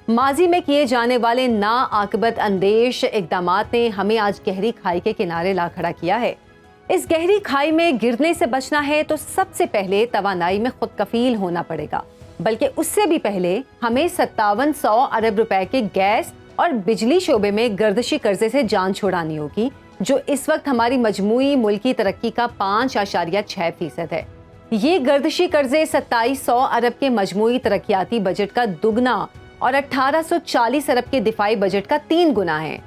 ماضی میں کیے جانے والے ناعاقبت اندیش اقدامات نے ہمیں آج گہری کھائی کے کنارے لا کھڑا کیا ہے۔ اس گہری کھائی میں گرنے سے بچنا ہے تو سب سے پہلے توانائی میں خود کفیل ہونا پڑے گا، بلکہ اس سے بھی پہلے ہمیں 5700 ارب روپے کے گیس اور بجلی شعبے میں گردشی قرضے سے جان چھڑانی ہوگی، جو اس وقت ہماری مجموعی ملکی ترقی کا 5.6% ہے۔ یہ گردشی قرضے 2700 ارب کے مجموعی ترقیاتی بجٹ کا دگنا اور 1840 ارب کے دفاعی بجٹ کا 3 گنا ہے۔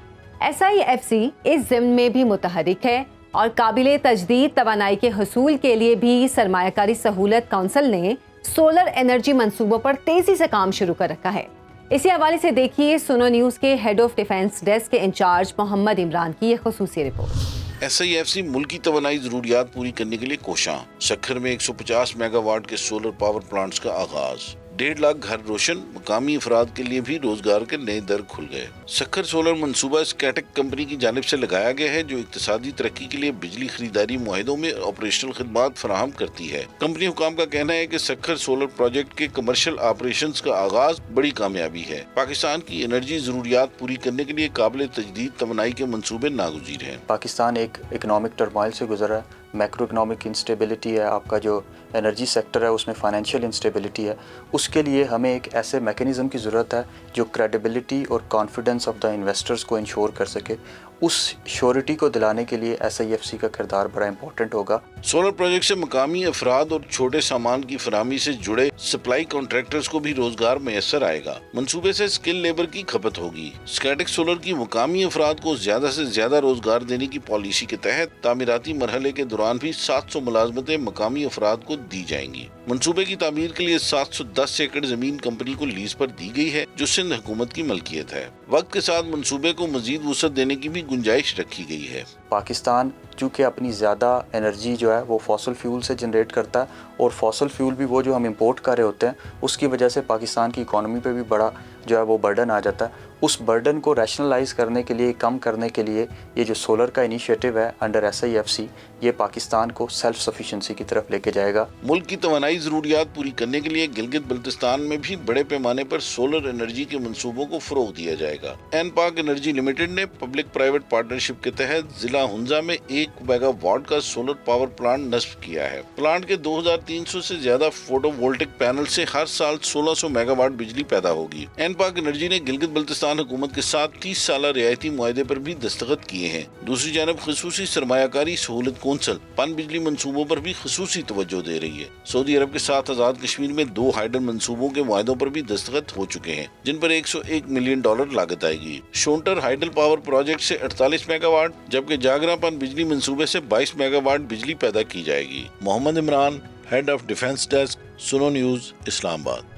SIFC اس ضمن میں بھی متحرک ہے اور قابل تجدید توانائی کے حصول کے لیے بھی سرمایہ کاری سہولت کونسل نے سولر انرجی منصوبوں پر تیزی سے کام شروع کر رکھا ہے۔ اسی حوالے سے دیکھیے سنو نیوز کے ہیڈ آف ڈیفنس ڈیسک کے انچارج محمد عمران کی یہ خصوصی رپورٹ۔ SIFC ملکی توانائی ضروریات پوری کرنے کے لیے کوشاں، سکھر میں 150 میگا واٹ کے سولر پاور پلانٹس کا آغاز، 1.5 لاکھ گھر روشن، مقامی افراد کے لیے بھی روزگار کے نئے در کھل گئے۔ سکھر سولر منصوبہ اسکیٹک کمپنی کی جانب سے لگایا گیا ہے، جو اقتصادی ترقی کے لیے بجلی خریداری معاہدوں میں آپریشنل خدمات فراہم کرتی ہے۔ کمپنی حکام کا کہنا ہے کہ سکھر سولر پروجیکٹ کے کمرشل آپریشنز کا آغاز بڑی کامیابی ہے۔ پاکستان کی انرجی ضروریات پوری کرنے کے لیے قابل تجدید توانائی کے منصوبے ناگزیر ہیں۔ پاکستان ایک اکنامک ٹرمائل سے گزرا ہے، میکرو اکنامک انسٹیبلٹی ہے، آپ کا جو انرجی سیکٹر ہے اس میں فائنینشیل انسٹیبلٹی ہے۔ اس کے لیے ہمیں ایک ایسے میکنزم کی ضرورت ہے جو کریڈیبلٹی اور کانفیڈنس آف دا انویسٹرز کو انشور کر سکے۔ اس شیورٹی کو دلانے کے لیے SIFC کا کردار بڑا امپورٹنٹ ہوگا۔ سولر پروجیکٹ سے مقامی افراد اور چھوٹے سامان کی فراہمی سے جڑے سپلائی کانٹریکٹرز کو بھی روزگار میسر آئے گا۔ منصوبے سے اسکل لیبر کی کھپت ہوگی۔ اسکیٹک سولر کی مقامی افراد کو زیادہ سے زیادہ روزگار دینے کی پالیسی کے تحت تعمیراتی مرحلے کے دوران بھی 700 ملازمتیں مقامی افراد کو دی جائیں گی۔ منصوبے کی تعمیر کے لیے 710 ایکڑ زمین کمپنی کو لیز پر دی گئی ہے، جو سندھ حکومت کی ملکیت ہے۔ وقت کے ساتھ منصوبے کو مزید وسعت دینے کی بھی گنجائش رکھی گئی ہے۔ پاکستان چونکہ اپنی زیادہ انرجی جو ہے وہ فوسل فیول سے جنریٹ کرتا ہے، اور فوسل فیول بھی وہ جو ہم امپورٹ کر رہے ہوتے ہیں، اس کی وجہ سے پاکستان کی اکانومی پہ بھی بڑا جو ہے وہ برڈن آ جاتا ہے۔ اس برڈن کو ریشنلائز کرنے کے لیے، کم کرنے کے لیے یہ جو سولر کا انیشیٹو ہے انڈر SIFC، یہ پاکستان کو سیلف سفیشنسی کی طرف لے کے جائے گا۔ ملک کی توانائی ضروریات پوری کرنے کے لیے گلگت بلتستان میں بھی بڑے پیمانے پر سولر انرجی کے منصوبوں کو فروغ دیا جائے گا۔ این پاک انرجی لمیٹڈ نے پبلک پرائیویٹ پارٹنرشپ کے تحت ضلع ہنزا میں 1 میگا واٹ کا سولر پاور پلانٹ نصب کیا ہے۔ پلانٹ کے 2300 سے زیادہ فوٹو وولٹک پینل سے ہر سال 1600 میگا واٹ بجلی پیدا ہوگی۔ این پاک انرجی نے گلگت بلتستان حکومت کے ساتھ 30 سالہ رعایتی معاہدے پر بھی دستخط کیے ہیں۔ دوسری جانب خصوصی سرمایہ کاری سہولت کونسل پن بجلی منصوبوں پر بھی خصوصی توجہ دے رہی ہے۔ سعودی عرب کے ساتھ آزاد کشمیر میں 2 ہائیڈل منصوبوں کے معاہدوں پر بھی دستخط ہو چکے ہیں، جن پر $101 ملین لاگت آئے گی۔ شونٹر ہائیڈل پاور پروجیکٹ سے 48 میگا واٹ، جبکہ جاگرا پن بجلی منصوبے سے 22 میگا واٹ بجلی پیدا کی جائے گی۔ Muhammad Imran, head of defence desk, Suno news, اسلام آباد۔